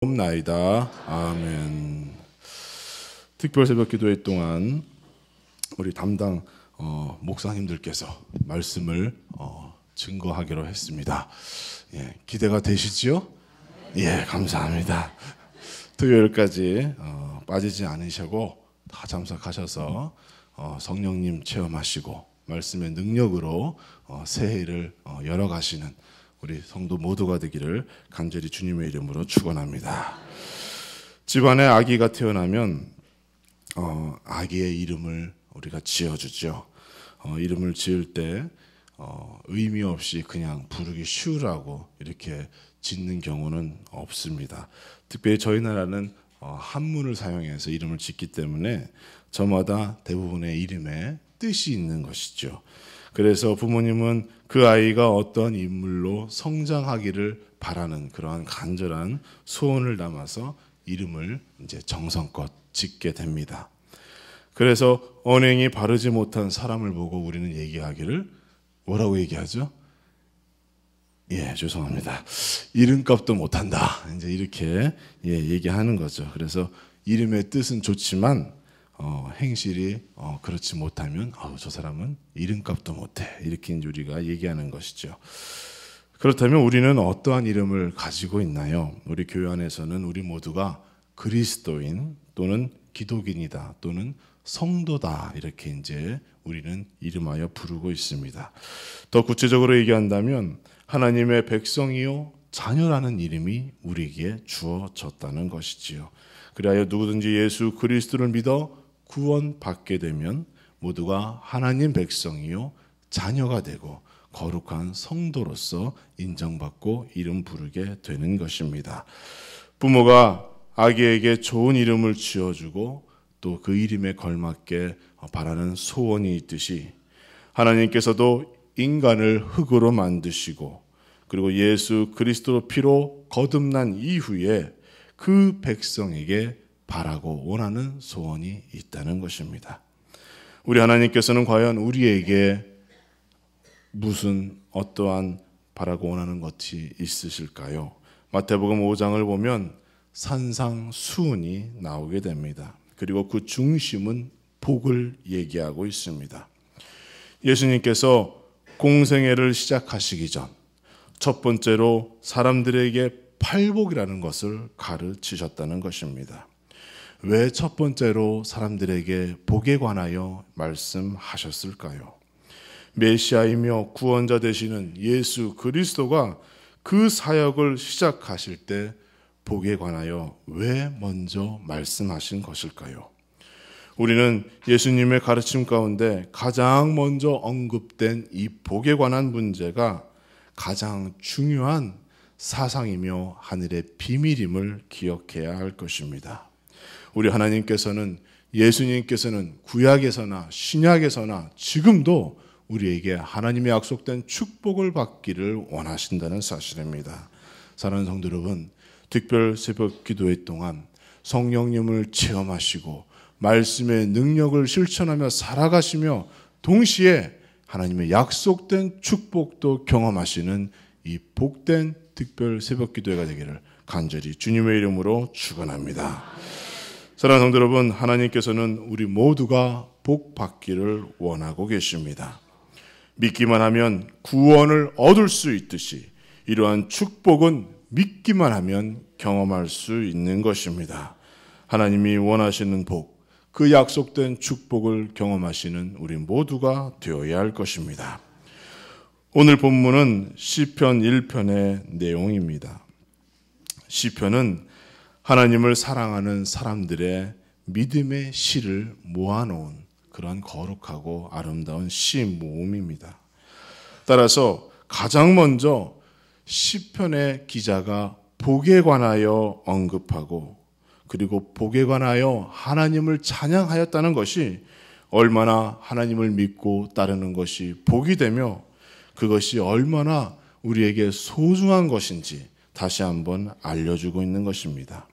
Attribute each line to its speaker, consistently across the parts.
Speaker 1: 나이다. 아멘. 특별 새벽 기도회 동안 우리 담당 목사님들께서 말씀을 증거하기로 했습니다. 예, 기대가 되시지요? 예, 감사합니다. 토요일까지 빠지지 않으시고 다 참석하셔서 성령님 체험하시고 말씀의 능력으로 새해를 열어가시는 우리 성도 모두가 되기를 간절히 주님의 이름으로 축원합니다. 집안에 아기가 태어나면 아기의 이름을 우리가 지어주죠. 이름을 지을 때 의미 없이 그냥 부르기 쉬우라고 이렇게 짓는 경우는 없습니다. 특별히 저희 나라는 한문을 사용해서 이름을 짓기 때문에 저마다 대부분의 이름에 뜻이 있는 것이죠. 그래서 부모님은 그 아이가 어떤 인물로 성장하기를 바라는 그러한 간절한 소원을 담아서 이름을 이제 정성껏 짓게 됩니다. 그래서 언행이 바르지 못한 사람을 보고 우리는 얘기하기를 뭐라고 얘기하죠? 예, 죄송합니다. 이름값도 못한다. 이제 이렇게 얘기하는 거죠. 그래서 이름의 뜻은 좋지만 행실이 그렇지 못하면 저 사람은 이름값도 못해. 이렇게 우리가 얘기하는 것이죠. 그렇다면 우리는 어떠한 이름을 가지고 있나요? 우리 교회 안에서는 우리 모두가 그리스도인 또는 기독인이다 또는 성도다 이렇게 이제 우리는 이름하여 부르고 있습니다. 더 구체적으로 얘기한다면 하나님의 백성이요 자녀라는 이름이 우리에게 주어졌다는 것이지요. 그리하여 누구든지 예수 그리스도를 믿어 구원받게 되면 모두가 하나님 백성이요 자녀가 되고 거룩한 성도로서 인정받고 이름 부르게 되는 것입니다. 부모가 아기에게 좋은 이름을 지어주고 또 그 이름에 걸맞게 바라는 소원이 있듯이 하나님께서도 인간을 흙으로 만드시고 그리고 예수 그리스도 피로 거듭난 이후에 그 백성에게 바라고 원하는 소원이 있다는 것입니다. 우리 하나님께서는 과연 우리에게 무슨 어떠한 바라고 원하는 것이 있으실까요? 마태복음 5장을 보면 산상수훈이 나오게 됩니다. 그리고 그 중심은 복을 얘기하고 있습니다. 예수님께서 공생애를 시작하시기 전 첫 번째로 사람들에게 팔복이라는 것을 가르치셨다는 것입니다. 왜 첫 번째로 사람들에게 복에 관하여 말씀하셨을까요? 메시아이며 구원자 되시는 예수 그리스도가 그 사역을 시작하실 때 복에 관하여 왜 먼저 말씀하신 것일까요? 우리는 예수님의 가르침 가운데 가장 먼저 언급된 이 복에 관한 문제가 가장 중요한 사상이며 하늘의 비밀임을 기억해야 할 것입니다. 우리 하나님께서는 예수님께서는 구약에서나 신약에서나 지금도 우리에게 하나님의 약속된 축복을 받기를 원하신다는 사실입니다. 사랑하는 성도 여러분, 특별 새벽 기도회 동안 성령님을 체험하시고 말씀의 능력을 실천하며 살아가시며 동시에 하나님의 약속된 축복도 경험하시는 이 복된 특별 새벽 기도회가 되기를 간절히 주님의 이름으로 축원합니다. 사랑하는 성도 여러분, 하나님께서는 우리 모두가 복 받기를 원하고 계십니다. 믿기만 하면 구원을 얻을 수 있듯이 이러한 축복은 믿기만 하면 경험할 수 있는 것입니다. 하나님이 원하시는 복, 그 약속된 축복을 경험하시는 우리 모두가 되어야 할 것입니다. 오늘 본문은 시편 1편의 내용입니다. 시편은 하나님을 사랑하는 사람들의 믿음의 시를 모아놓은 그런 거룩하고 아름다운 시 모음입니다. 따라서 가장 먼저 시편의 기자가 복에 관하여 언급하고 그리고 복에 관하여 하나님을 찬양하였다는 것이 얼마나 하나님을 믿고 따르는 것이 복이 되며 그것이 얼마나 우리에게 소중한 것인지 다시 한번 알려주고 있는 것입니다.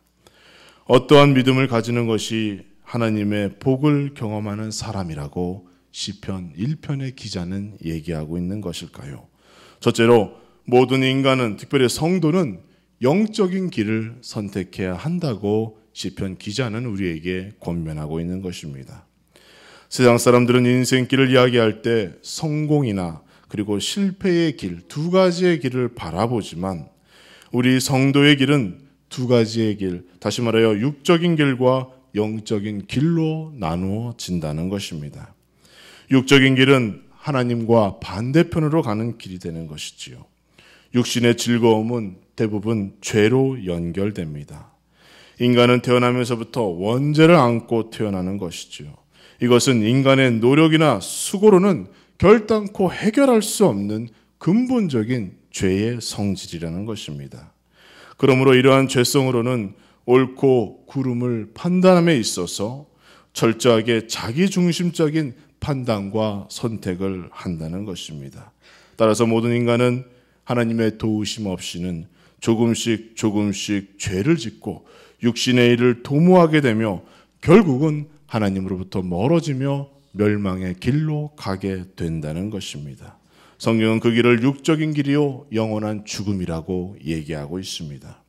Speaker 1: 어떠한 믿음을 가지는 것이 하나님의 복을 경험하는 사람이라고 시편 1편의 기자는 얘기하고 있는 것일까요? 첫째로 모든 인간은 특별히 성도는 영적인 길을 선택해야 한다고 시편 기자는 우리에게 권면하고 있는 것입니다. 세상 사람들은 인생길을 이야기할 때 성공이나 그리고 실패의 길, 두 가지의 길을 바라보지만 우리 성도의 길은 두 가지의 길, 다시 말하여 육적인 길과 영적인 길로 나누어진다는 것입니다. 육적인 길은 하나님과 반대편으로 가는 길이 되는 것이지요. 육신의 즐거움은 대부분 죄로 연결됩니다. 인간은 태어나면서부터 원죄를 안고 태어나는 것이지요. 이것은 인간의 노력이나 수고로는 결단코 해결할 수 없는 근본적인 죄의 성질이라는 것입니다. 그러므로 이러한 죄성으로는 옳고 그름을 판단함에 있어서 철저하게 자기중심적인 판단과 선택을 한다는 것입니다. 따라서 모든 인간은 하나님의 도우심 없이는 조금씩 죄를 짓고 육신의 일을 도모하게 되며 결국은 하나님으로부터 멀어지며 멸망의 길로 가게 된다는 것입니다. 성경은 그 길을 육적인 길이요 영원한 죽음이라고 얘기하고 있습니다.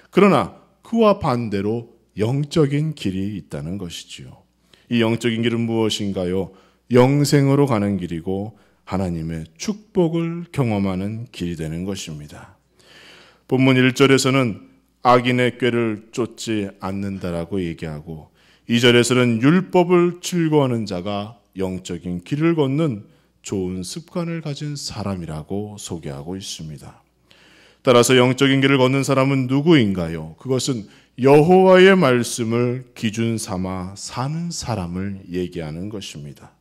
Speaker 1: 그러나 그와 반대로 영적인 길이 있다는 것이지요. 이 영적인 길은 무엇인가요? 영생으로 가는 길이고 하나님의 축복을 경험하는 길이 되는 것입니다. 본문 1절에서는 악인의 꾀를 쫓지 않는다라고 얘기하고 2절에서는 율법을 즐거워하는 자가 영적인 길을 걷는 좋은 습관을 가진 사람이라고 소개하고 있습니다. 따라서 영적인 길을 걷는 사람은 누구인가요? 그것은 여호와의 말씀을 기준 삼아 사는 사람을 얘기하는 것입니다.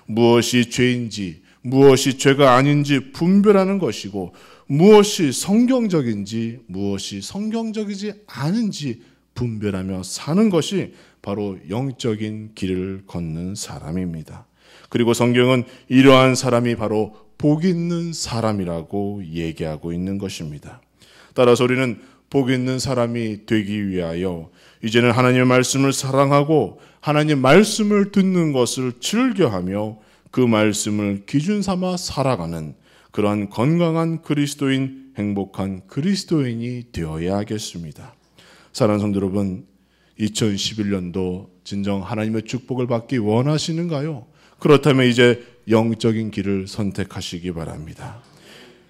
Speaker 1: 무엇이 죄인지 무엇이 죄가 아닌지 분별하는 것이고 무엇이 성경적인지 무엇이 성경적이지 않은지 분별하며 사는 것이 바로 영적인 길을 걷는 사람입니다. 그리고 성경은 이러한 사람이 바로 복 있는 사람이라고 얘기하고 있는 것입니다. 따라서 우리는 복 있는 사람이 되기 위하여 이제는 하나님의 말씀을 사랑하고 하나님 말씀을 듣는 것을 즐겨하며 그 말씀을 기준 삼아 살아가는 그러한 건강한 그리스도인, 행복한 그리스도인이 되어야 하겠습니다. 사랑하는 성도 여러분, 2011년도 진정 하나님의 축복을 받기 원하시는가요? 그렇다면 이제 영적인 길을 선택하시기 바랍니다.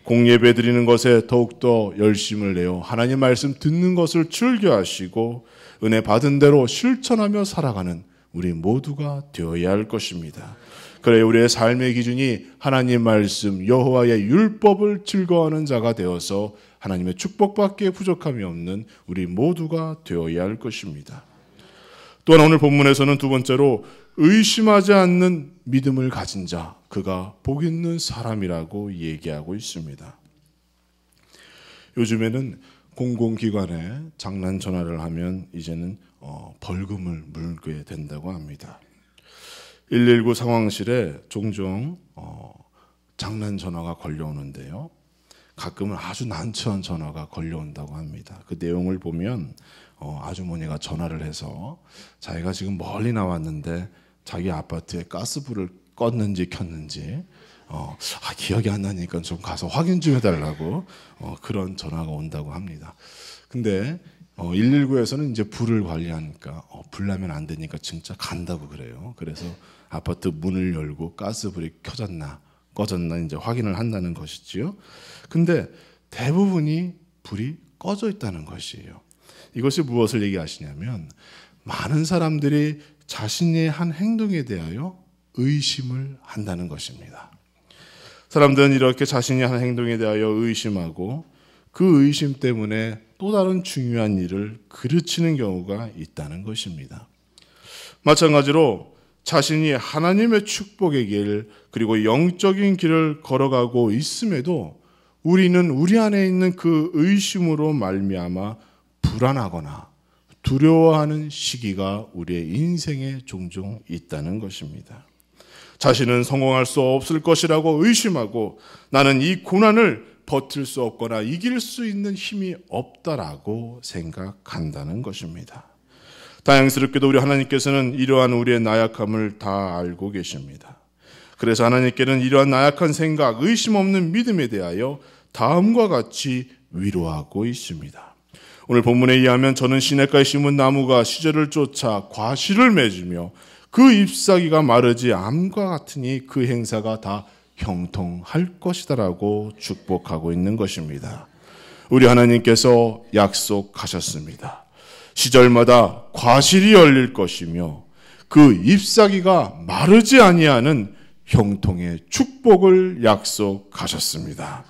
Speaker 1: 공예배 드리는 것에 더욱더 열심을 내어 하나님 말씀 듣는 것을 즐겨하시고 은혜 받은 대로 실천하며 살아가는 우리 모두가 되어야 할 것입니다. 그래 우리의 삶의 기준이 하나님 말씀 여호와의 율법을 즐거워하는 자가 되어서 하나님의 축복밖에 부족함이 없는 우리 모두가 되어야 할 것입니다. 또한 오늘 본문에서는 두 번째로 의심하지 않는 믿음을 가진 자, 그가 복 있는 사람이라고 얘기하고 있습니다. 요즘에는 공공기관에 장난 전화를 하면 이제는 벌금을 물게 된다고 합니다. 119 상황실에 종종 장난 전화가 걸려오는데요. 가끔은 아주 난처한 전화가 걸려온다고 합니다. 그 내용을 보면 아주머니가 전화를 해서 자기가 지금 멀리 나왔는데 자기 아파트에 가스불을 껐는지 켰는지 기억이 안 나니까 좀 가서 확인 좀 해달라고 그런 전화가 온다고 합니다. 근데 119에서는 이제 불을 관리하니까 불 나면 안 되니까 진짜 간다고 그래요. 그래서 아파트 문을 열고 가스불이 켜졌나 꺼졌나 이제 확인을 한다는 것이지요. 근데 대부분이 불이 꺼져 있다는 것이에요. 이것이 무엇을 얘기하시냐면 많은 사람들이 자신의 한 행동에 대하여 의심을 한다는 것입니다. 사람들은 이렇게 자신이 한 행동에 대하여 의심하고 그 의심 때문에 또 다른 중요한 일을 그르치는 경우가 있다는 것입니다. 마찬가지로 자신이 하나님의 축복의 길 그리고 영적인 길을 걸어가고 있음에도 우리는 우리 안에 있는 그 의심으로 말미암아 불안하거나 두려워하는 시기가 우리의 인생에 종종 있다는 것입니다. 자신은 성공할 수 없을 것이라고 의심하고 나는 이 고난을 버틸 수 없거나 이길 수 있는 힘이 없다라고 생각한다는 것입니다. 다행스럽게도 우리 하나님께서는 이러한 우리의 나약함을 다 알고 계십니다. 그래서 하나님께는 이러한 나약한 생각, 의심 없는 믿음에 대하여 다음과 같이 위로하고 있습니다. 오늘 본문에 의하면 저는 시냇가에 심은 나무가 시절을 쫓아 과실을 맺으며 그 잎사귀가 마르지 암과 같으니 그 행사가 다 형통할 것이다라고 축복하고 있는 것입니다. 우리 하나님께서 약속하셨습니다. 시절마다 과실이 열릴 것이며 그 잎사귀가 마르지 아니하는 형통의 축복을 약속하셨습니다.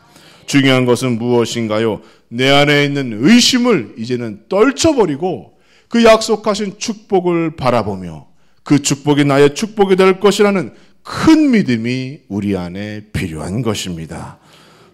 Speaker 1: 중요한 것은 무엇인가요? 내 안에 있는 의심을 이제는 떨쳐버리고 그 약속하신 축복을 바라보며 그 축복이 나의 축복이 될 것이라는 큰 믿음이 우리 안에 필요한 것입니다.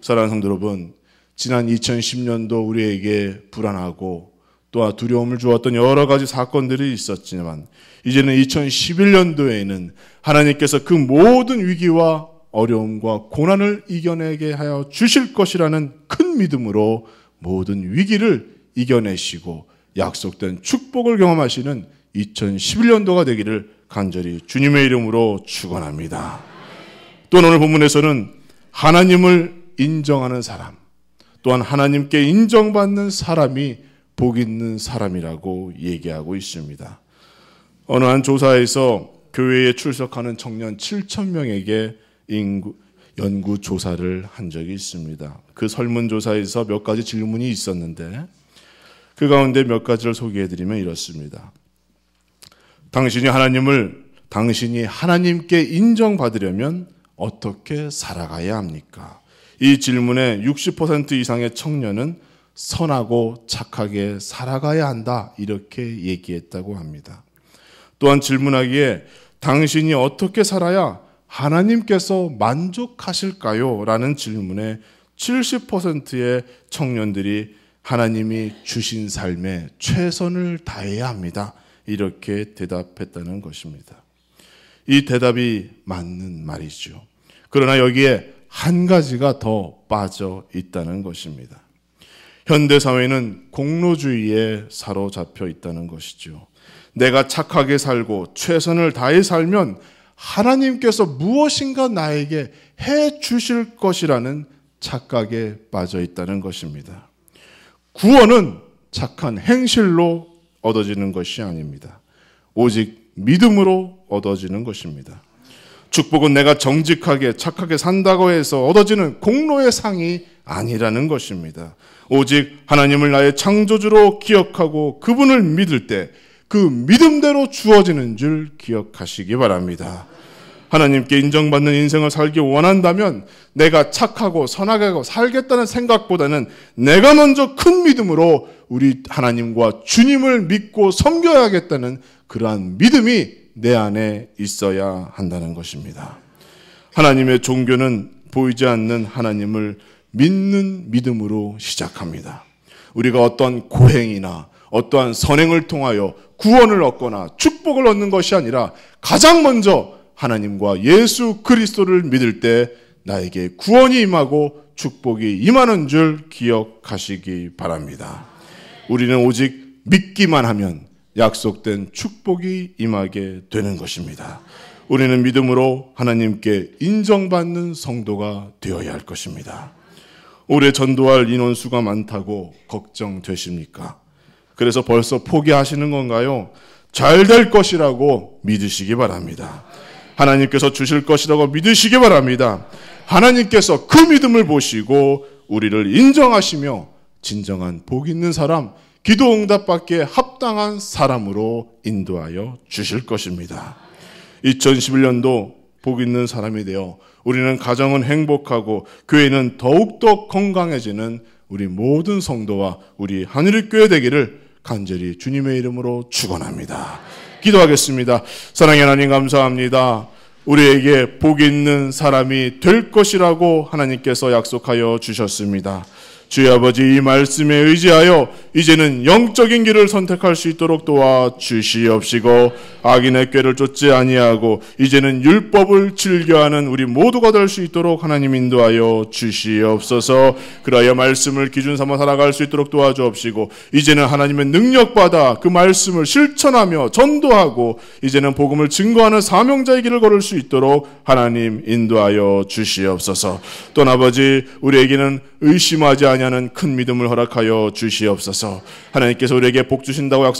Speaker 1: 사랑하는 성도 여러분, 지난 2010년도 우리에게 불안하고 또한 두려움을 주었던 여러 가지 사건들이 있었지만 이제는 2011년도에는 하나님께서 그 모든 위기와 어려움과 고난을 이겨내게 하여 주실 것이라는 큰 믿음으로 모든 위기를 이겨내시고 약속된 축복을 경험하시는 2011년도가 되기를 간절히 주님의 이름으로 축원합니다. 또 오늘 본문에서는 하나님을 인정하는 사람, 또한 하나님께 인정받는 사람이 복 있는 사람이라고 얘기하고 있습니다. 어느 한 조사에서 교회에 출석하는 청년 7,000명에게 연구 조사를 한 적이 있습니다. 그 설문조사에서 몇 가지 질문이 있었는데 그 가운데 몇 가지를 소개해드리면 이렇습니다. 당신이 하나님께 인정받으려면 어떻게 살아가야 합니까? 이 질문에 60% 이상의 청년은 선하고 착하게 살아가야 한다 이렇게 얘기했다고 합니다. 또한 질문하기에 당신이 어떻게 살아야 하나님께서 만족하실까요? 라는 질문에 70%의 청년들이 하나님이 주신 삶에 최선을 다해야 합니다. 이렇게 대답했다는 것입니다. 이 대답이 맞는 말이죠. 그러나 여기에 한 가지가 더 빠져 있다는 것입니다. 현대사회는 공로주의에 사로잡혀 있다는 것이죠. 내가 착하게 살고 최선을 다해 살면 하나님께서 무엇인가 나에게 해 주실 것이라는 착각에 빠져 있다는 것입니다. 구원은 착한 행실로 얻어지는 것이 아닙니다. 오직 믿음으로 얻어지는 것입니다. 축복은 내가 정직하게 착하게 산다고 해서 얻어지는 공로의 상이 아니라는 것입니다. 오직 하나님을 나의 창조주로 기억하고 그분을 믿을 때 그 믿음대로 주어지는 줄 기억하시기 바랍니다. 하나님께 인정받는 인생을 살기 원한다면 내가 착하고 선하게 살겠다는 생각보다는 내가 먼저 큰 믿음으로 우리 하나님과 주님을 믿고 섬겨야겠다는 그러한 믿음이 내 안에 있어야 한다는 것입니다. 하나님의 종교는 보이지 않는 하나님을 믿는 믿음으로 시작합니다. 우리가 어떠한 고행이나 어떠한 선행을 통하여 구원을 얻거나 축복을 얻는 것이 아니라 가장 먼저 하나님과 예수 그리스도를 믿을 때 나에게 구원이 임하고 축복이 임하는 줄 기억하시기 바랍니다. 우리는 오직 믿기만 하면 약속된 축복이 임하게 되는 것입니다. 우리는 믿음으로 하나님께 인정받는 성도가 되어야 할 것입니다. 올해 전도할 인원수가 많다고 걱정되십니까? 그래서 벌써 포기하시는 건가요? 잘 될 것이라고 믿으시기 바랍니다. 하나님께서 주실 것이라고 믿으시기 바랍니다. 하나님께서 그 믿음을 보시고 우리를 인정하시며 진정한 복 있는 사람, 기도 응답받기에 합당한 사람으로 인도하여 주실 것입니다. 2011년도 복 있는 사람이 되어 우리는 가정은 행복하고 교회는 더욱더 건강해지는 우리 모든 성도와 우리 하늘의교회 되기를 간절히 주님의 이름으로 축원합니다. 기도하겠습니다. 사랑의 하나님 감사합니다. 우리에게 복 있는 사람이 될 것이라고 하나님께서 약속하여 주셨습니다. 주의 아버지 이 말씀에 의지하여 이제는 영적인 길을 선택할 수 있도록 도와주시옵시고 악인의 꾀를 쫓지 아니하고 이제는 율법을 즐겨하는 우리 모두가 될 수 있도록 하나님 인도하여 주시옵소서. 그러하여 말씀을 기준 삼아 살아갈 수 있도록 도와주옵시고 이제는 하나님의 능력받아 그 말씀을 실천하며 전도하고 이제는 복음을 증거하는 사명자의 길을 걸을 수 있도록 하나님 인도하여 주시옵소서. 또 아버지 우리에게는 의심하지 아니하는 큰 믿음을 허락하여 주시옵소서. 하나님께서 우리에게 복 주신다고 약속